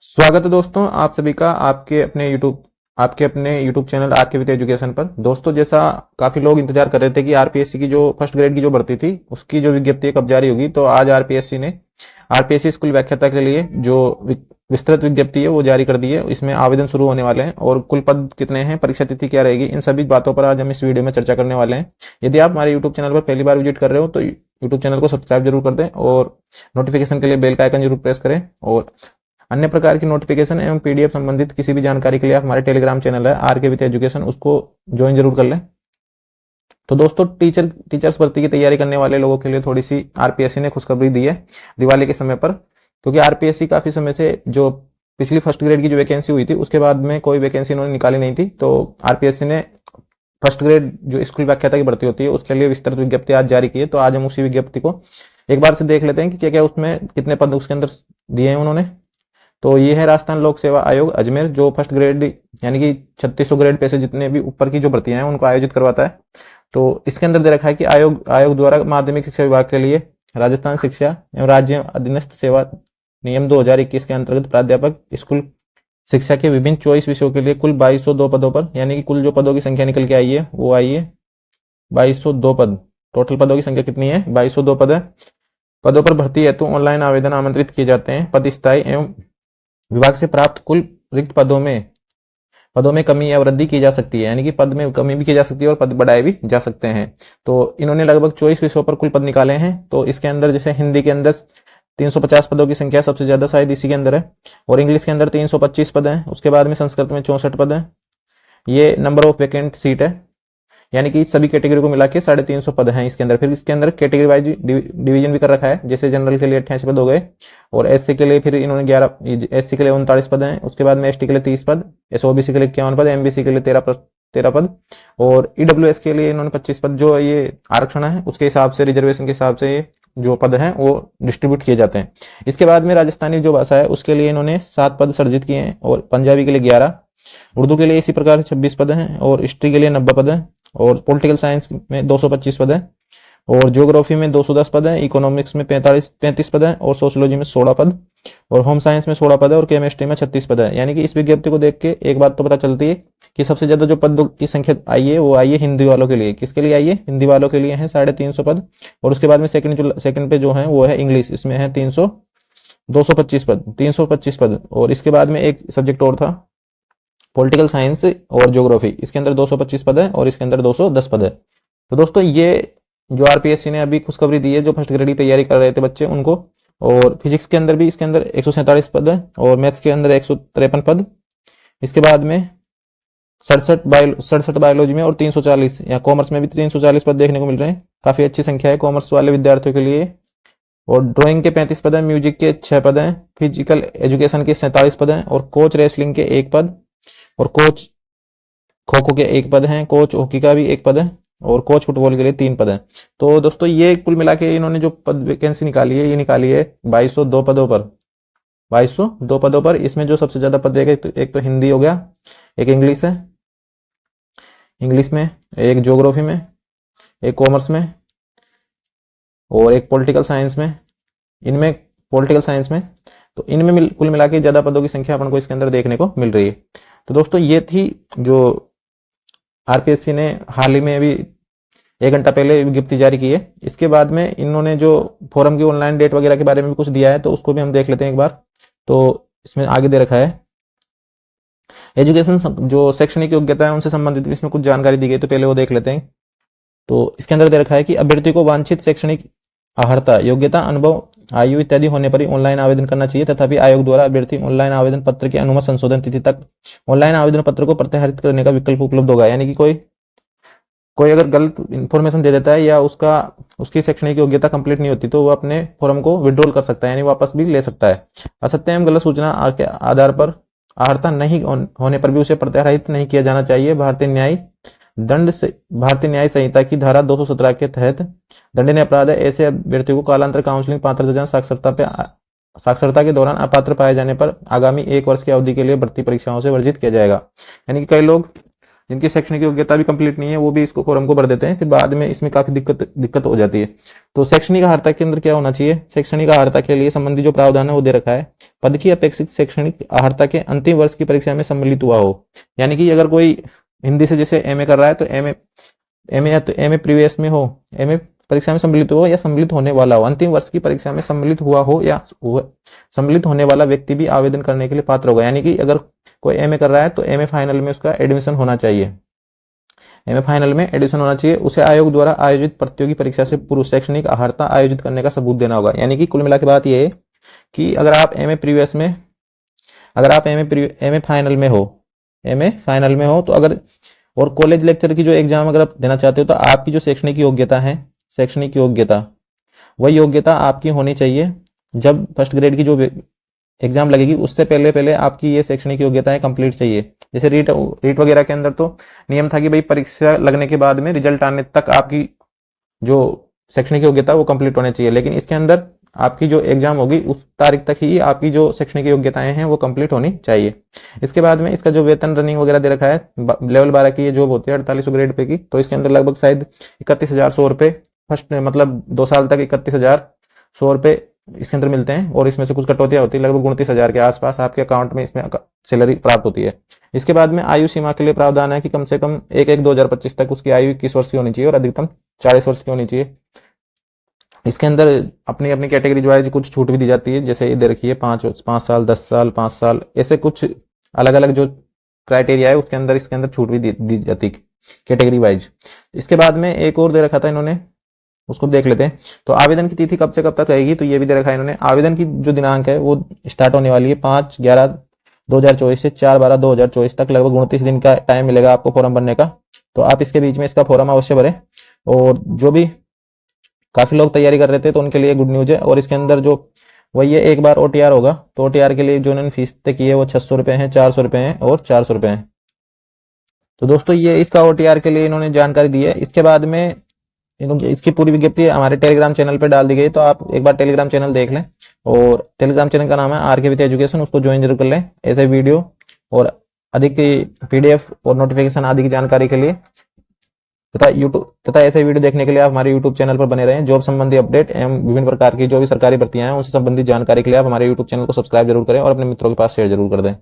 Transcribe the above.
स्वागत है दोस्तों आप सभी का आपके अपने यूट्यूब चैनल आर के विद एजुकेशन पर। दोस्तों, जैसा काफी लोग इंतजार कर रहे थे कि आरपीएससी की जो फर्स्ट ग्रेड की जो भर्ती थी उसकी जो विज्ञप्ति कब जारी होगी, तो आज आरपीएससी ने आरपीएससी स्कूल व्याख्याता के लिए जो विस्तृत विज्ञप्ति है वो जारी कर दी है। इसमें आवेदन शुरू होने वाले हैं और कुल पद कितने हैं, परीक्षा तिथि क्या रहेगी, इन सभी बातों पर आज हम इस वीडियो में चर्चा करने वाले हैं। यदि आप हमारे यूट्यूब चैनल पर पहली बार विजिट कर रहे हो तो यूट्यूब चैनल को सब्सक्राइब जरूर कर दें और नोटिफिकेशन के लिए बेल का आइकन जरूर प्रेस करें। और अन्य प्रकार की नोटिफिकेशन एवं पीडीएफ संबंधित किसी भी जानकारी के लिए आप हमारे टेलीग्राम चैनल है आर के विद एजुकेशन, उसको ज्वाइन जरूर कर लें। तो दोस्तों, टीचर्स भर्ती की तैयारी करने वाले लोगों के लिए थोड़ी सी आरपीएससी ने खुशखबरी दी है दिवाली के समय पर, क्योंकि आरपीएससी काफी समय से जो पिछली फर्स्ट ग्रेड की जो वैकेंसी हुई थी उसके बाद में कोई वैकेंसी इन्होंने निकाली नहीं थी। तो आरपीएससी ने फर्स्ट ग्रेड जो स्कूल व्याख्याता की भर्ती होती है उसके लिए विस्तृत विज्ञप्ति आज जारी की है। तो आज हम उसी विज्ञप्ति को एक बार से देख लेते हैं कि क्या क्या उसमें कितने पद उसके अंदर दिए हैं उन्होंने। तो ये है राजस्थान लोक सेवा आयोग अजमेर, जो फर्स्ट ग्रेड यानी कि 3600 ग्रेड पे से जितने भी ऊपर की जो भर्तियां हैं उनको आयोजित करवाता है। तो इसके अंदर दे रखा है कि आयोग द्वारा माध्यमिक शिक्षा विभाग के लिए राजस्थान शिक्षा एवं राज्य अधीनस्थ सेवा नियम 2021 के अंतर्गत प्राध्यापक स्कूल शिक्षा के विभिन्न 24 विषयों के लिए कुल 2202 पदों पर, यानी कि कुल जो पदों की संख्या निकल के आई है वो आई है 2202 पद। टोटल पदों की संख्या कितनी है? 2202 पद है। पदों पर भर्ती हेतु ऑनलाइन आवेदन आमंत्रित किए जाते हैं। पद स्थायी एवं विभाग से प्राप्त कुल रिक्त पदों में कमी या वृद्धि की जा सकती है, यानी कि पद में कमी भी की जा सकती है और पद बढ़ाए भी जा सकते हैं। तो इन्होंने लगभग 24 विषयों पर कुल पद निकाले हैं। तो इसके अंदर जैसे हिंदी के अंदर 350 पदों की संख्या सबसे ज्यादा शायद इसी के अंदर है, और इंग्लिश के अंदर 325 पद हैं। उसके बाद में संस्कृत में 64 पद हैं। ये नंबर ऑफ वैकेंट सीट है, यानी कि सभी कैटेगरी को मिला के 350 पद हैं इसके अंदर। फिर इसके अंदर कैटेगरी वाइज डिवीजन भी कर रखा है, जैसे जनरल के लिए 88 पद हो गए, और एससी के लिए फिर इन्होंने 11, एससी के लिए 39 पद हैं। उसके बाद में एसटी के लिए 30 पद, ओबीसी के लिए 51 पद, एमबीसी के लिए 13 पद, और ईडब्ल्यूएस के लिए इन्होंने 25 पद। जो ये आरक्षण है उसके हिसाब से, रिजर्वेशन के हिसाब से जो पद हैं वो डिस्ट्रीब्यूट किए जाते हैं। इसके बाद में राजस्थानी जो भाषा है उसके लिए इन्होंने 7 पद सर्जित किए हैं, और पंजाबी के लिए 11, उर्दू के लिए इसी प्रकार 26 पद हैं, और हिस्ट्री के लिए 90 पद हैं, और पॉलिटिकल साइंस में 225 पद है, और ज्योग्राफी में 210 पद है, इकोनॉमिक्स में 35 पद है, और सोशियोलॉजी में 16 पद, और होम साइंस में 16 पद है, और केमिस्ट्री में 36 पद है। यानी कि इस विज्ञप्ति को देख के एक बात तो पता चलती है कि सबसे ज्यादा जो पद की संख्या आई है वो आई है हिंदी वालों के लिए। किसके लिए आई है? हिंदी वालों के लिए है 350 पद। और उसके बाद में सेकंड पे जो है वो है इंग्लिश, इसमें है 225 पद। और इसके बाद में एक सब्जेक्ट और था, पॉलिटिकल साइंस और ज्योग्राफी, इसके अंदर 225 पद है, और इसके अंदर 210 पद है। तो दोस्तों, ये जो आरपीएससी ने अभी खुशखबरी दी है जो फर्स्ट ग्रेड की तैयारी कर रहे थे बच्चे उनको। और फिजिक्स के अंदर भी इसके अंदर 147 पद है, और मैथ्स के अंदर 153 पद। इसके बाद में 67 बायोलॉजी में, और 340 या कॉमर्स में भी 340 पद देखने को मिल रहे हैं। काफी अच्छी संख्या है कॉमर्स वाले विद्यार्थियों के लिए। और ड्राइंग के 35 पद है, म्यूजिक के 6 पद हैं, फिजिकल एजुकेशन के 47 पद हैं, और कोच रेसलिंग के 1 पद, और कोच खो खो के 1 पद हैं, कोच हॉकी का भी 1 पद है, और कोच फुटबॉल के लिए 3 पद हैं। तो दोस्तों, ये कुल मिला के इन्होंने जो पद वैकेंसी निकाली है ये निकाली है 2202 पदों पर। 2202 पदों पर इसमें जो सबसे ज्यादा पद है, एक तो हिंदी हो गया, एक इंग्लिश है, इंग्लिश में एक ज्योग्राफी में, एक कॉमर्स में, और एक पॉलिटिकल साइंस में। इनमें पॉलिटिकल साइंस में तो इनमें कुल मिला के ज्यादा पदों की संख्या अपन को इसके अंदर देखने को मिल रही है। तो दोस्तों, ये थी जो आरपीएससी ने हाल ही में अभी 1 घंटा पहले विज्ञप्ति जारी की है। इसके बाद में इन्होंने जो फोरम की ऑनलाइन डेट वगैरह के बारे में भी कुछ दिया है, तो उसको भी हम देख लेते हैं एक बार। तो इसमें आगे दे रखा है एजुकेशन जो शैक्षणिक योग्यता है उनसे संबंधित इसमें कुछ जानकारी दी गई, तो पहले वो देख लेते हैं। तो इसके अंदर दे रखा है कि अभ्यर्थी को वांछित शैक्षणिक अर्हता, योग्यता, अनुभव, आयु इत्यादि होने पर ही ऑनलाइन आवेदन करना चाहिए। तथापि आयोग द्वारा अभ्यर्थी ऑनलाइन आवेदन पत्र की अनुमति संशोधन तिथि तक ऑनलाइन आवेदन पत्र को प्रत्याहरित करने का विकल्प उपलब्ध होगा। यानी कि कोई अगर गलत इंफॉर्मेशन दे देता है या उसकी शैक्षणिक योग्यता कंप्लीट नहीं होती तो वो अपने फॉर्म को विड्रॉल कर सकता है, यानी वापस भी ले सकता है। असत्य एवं गलत सूचना के आधार पर अर्हता नहीं होने पर भी उसे प्रत्याहरित नहीं किया जाना चाहिए। भारतीय न्याय संहिता की धारा 217 के तहत दंडनीय अपराध है। ऐसे अभ्यर्थियों को कालांतर काउंसलिंग, पात्रता जांच, साक्षरता के दौरान अपात्र पाए जाने पर आगामी 1 वर्ष की अवधि के लिए भर्ती परीक्षाओं से वर्जित किया जाएगा। यानी कि कई लोग जिनकी शैक्षणिक योग्यता भी कंप्लीट नहीं है वो भी इसको फॉर्म को भर देते हैं, फिर बाद में इसमें काफी दिक्कत हो जाती है। तो शैक्षणिक अर्हता के अंदर क्या होना चाहिए, शैक्षणिक अर्हता के लिए संबंधी जो प्रावधान है वो दे रखा है, पद की अपेक्षित शैक्षणिक अर्हता के अंतिम वर्ष की परीक्षा में सम्मिलित हुआ हो। यानी कि अगर कोई हिंदी से जैसे एमए कर रहा है तो एमए या तो एमए प्रीवियस में हो, एमए परीक्षा में सम्मिलित हो या सम्मिलित होने वाला हो, अंतिम वर्ष की परीक्षा में सम्मिलित हुआ हो या सम्मिलित होने वाला व्यक्ति भी आवेदन करने के लिए पात्र होगा। यानी कि अगर कोई एमए कर रहा है तो एमए फाइनल में उसका एडमिशन होना चाहिए, एमए फाइनल में एडमिशन होना चाहिए। उसे आयोग द्वारा आयोजित प्रतियोगी परीक्षा से पूर्व शैक्षणिक अर्हता आयोजित करने का सबूत देना होगा। यानी कि कुल मिला के बात यह है कि अगर आप एमए प्रीवियस में, अगर आप एमए फाइनल में हो, एमए फाइनल में हो तो अगर, और कॉलेज लेक्चर की जो एग्जाम अगर आप देना चाहते हो तो आपकी जो शैक्षणिक योग्यता है, शैक्षणिक योग्यता, वह योग्यता आपकी होनी चाहिए। जब फर्स्ट ग्रेड की जो एग्जाम लगेगी उससे पहले पहले आपकी ये शैक्षणिक योग्यताएं कंप्लीट चाहिए। जैसे रीट वगैरह के अंदर तो नियम था कि भाई परीक्षा लगने के बाद में रिजल्ट आने तक आपकी जो शैक्षणिक योग्यता वो कंप्लीट होनी चाहिए, लेकिन इसके अंदर आपकी जो एग्जाम होगी उस तारीख तक ही आपकी जो शैक्षणिक योग्यताएं हैं वो कंप्लीट होनी चाहिए। इसके बाद में इसका जो वेतन रनिंग वगैरह दे रखा है, लेवल 12 की ये जॉब होती है 4800 ग्रेड पे की, तो इसके अंदर लगभग शायद 31,100 रुपये फर्स्ट मतलब 2 साल तक 31,100 रुपये इसके अंदर मिलते हैं, और इसमें से कुछ कटौतियां होती है, लगभग 29,000 के आसपास आपके अकाउंट में इसमें सैलरी प्राप्त होती है। इसके बाद में आयु सीमा के लिए प्रावधान है कि कम से कम 1/1/2025 तक उसकी आयु 21 वर्ष की होनी चाहिए और अधिकतम 40 वर्ष की होनी चाहिए। इसके अंदर अपनी अपनी कैटेगरी वाइज कुछ छूट भी दी जाती है, जैसे ये दे रखी है 5 साल, 10 साल, 5 साल, ऐसे कुछ अलग अलग जो क्राइटेरिया है उसके अंदर इसके अंदर छूट भी दी जाती है कैटेगरी वाइज। इसके बाद में एक और दे रखा था इन्होंने, उसको देख लेते हैं। तो आवेदन की तिथि कब से कब तक रहेगी, तो ये भी दे रखा है इन्होंने। आवेदन की जो दिनांक है वो स्टार्ट होने वाली है 5/11/2024 से 4/12/2024 तक, लगभग 29 दिन का टाइम मिलेगा आपको फॉर्म भरने का। तो आप इसके बीच में इसका फॉर्म अवश्य भरें। और जो भी काफी लोग तैयारी कर रहे थे तो उनके लिए गुड न्यूज है। और इसके अंदर जो वही है, एक बार ओटीआर होगा, तो ओटीआर के लिए जो इन्होंने फीस तय की है वो 600 रुपये है, 400 रुपये है और 400 रुपये है। तो दोस्तों ये इसका ओटीआर के लिए इन्होंने जानकारी दी है। इसके बाद में इसकी पूरी विज्ञप्ति हमारे टेलीग्राम चैनल पे डाल दी गई, तो आप एक बार टेलीग्राम चैनल देख लें। और टेलीग्राम चैनल का नाम है आर के विद्या एजुकेशन, उसको ज्वाइन जरूर कर लें। ऐसे वीडियो और अधिक पीडीएफ और नोटिफिकेशन आदि की जानकारी के लिए तथा ऐसे वीडियो देखने के लिए आप हमारे यूट्यूब चैनल पर बने रहें। जॉब संबंधी अपडेट एवं विभिन्न प्रकार की जो भी सरकारी भर्तियां हैं उनसे संबंधित जानकारी के लिए आप हमारे यूट्यूब चैनल को सब्सक्राइब जरूर करें और अपने मित्रों के पास शेयर जरूर कर दें।